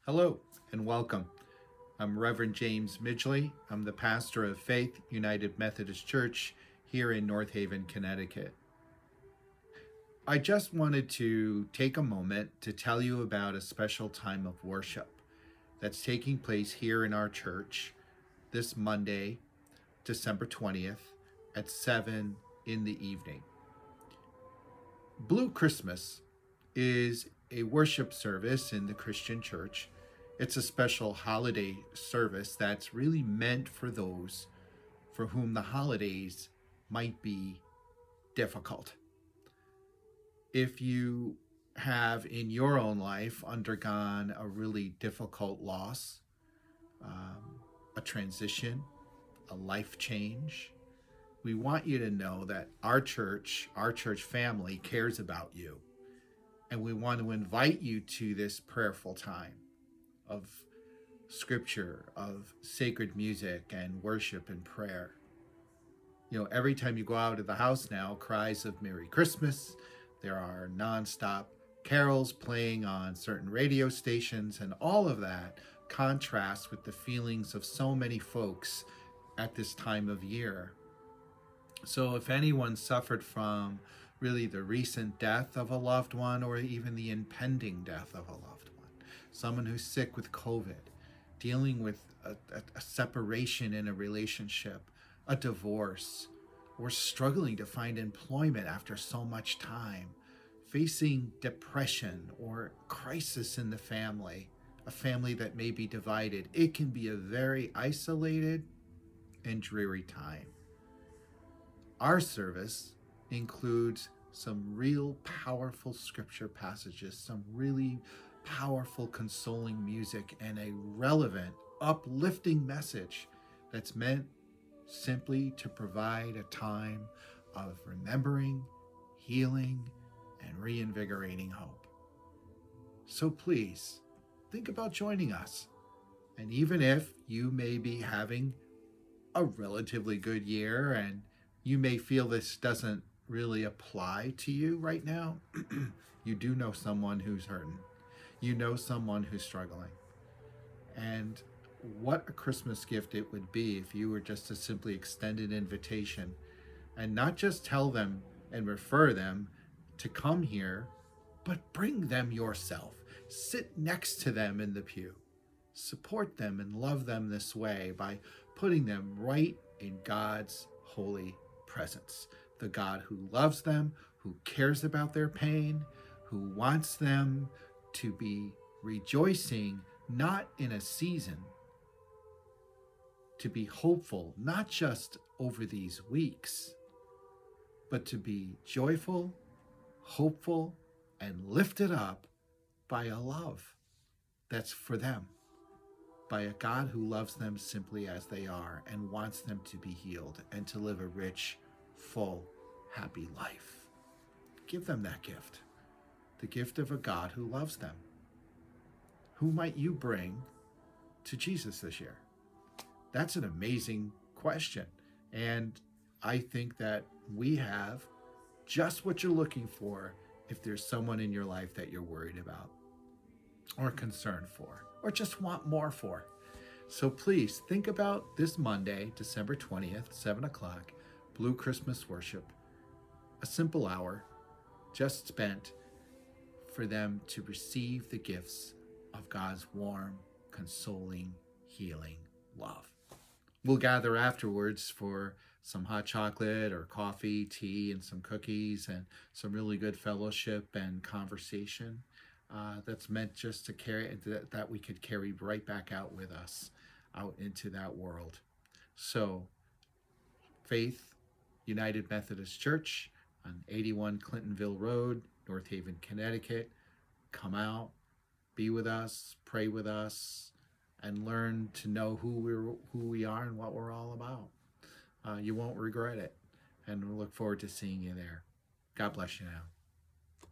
Hello and welcome. I'm Reverend James Midgley. I'm the pastor of Faith United Methodist Church here in North Haven, Connecticut. I just wanted to take a moment to tell you about a special time of worship that's taking place here in our church this Monday, December 20th at 7 in the evening. Blue Christmas is a worship service in the Christian church. It's a special holiday service that's really meant for those for whom the holidays might be difficult. If you have in your own life undergone a really difficult loss, a transition, a life change, we want you to know that our church family cares about you. And we want to invite you to this prayerful time of scripture, of sacred music and worship and prayer. You know, every time you go out of the house now, cries of Merry Christmas. There are nonstop carols playing on certain radio stations, and all of that contrasts with the feelings of so many folks at this time of year. So if anyone suffered from really the recent death of a loved one or even the impending death of a loved one, someone who's sick with COVID, dealing with a separation in a relationship, a divorce, or struggling to find employment after so much time, facing depression or crisis in the family, a family that may be divided, it can be a very isolated and dreary time. Our service includes some real powerful scripture passages, some really powerful consoling music, and a relevant, uplifting message that's meant simply to provide a time of remembering, healing, and reinvigorating hope. So please, think about joining us. And even if you may be having a relatively good year and you may feel this doesn't really apply to you right now, you do know someone who's hurting. You know someone who's struggling. And what a Christmas gift it would be if you were just to simply extend an invitation and not just tell them and refer them to come here, but bring them yourself. Sit next to them in the pew. Support them and love them this way by putting them right in God's holy presence. The God who loves them, who cares about their pain, who wants them to be rejoicing, not in a season, to be hopeful, not just over these weeks, but to be joyful, hopeful, and lifted up by a love that's for them, by a God who loves them simply as they are and wants them to be healed and to live a rich, full, happy life. Give them that gift, the gift of a God who loves them. Who might you bring to Jesus this year? That's an amazing question. And I think that we have just what you're looking for if there's someone in your life that you're worried about or concerned for or just want more for. So please think about this Monday, December 20th, 7 o'clock, Blue Christmas worship, a simple hour just spent for them to receive the gifts of God's warm, consoling, healing love. We'll gather afterwards for some hot chocolate or coffee, tea, and some cookies and some really good fellowship and conversation that's meant just to carry, that we could carry right back out with us, out into that world. So, Faith United Methodist Church on 81 Clintonville Road, North Haven, Connecticut. Come out, be with us, pray with us, and learn to know who we are and what we're all about. You won't regret it, and we look forward to seeing you there. God bless you now.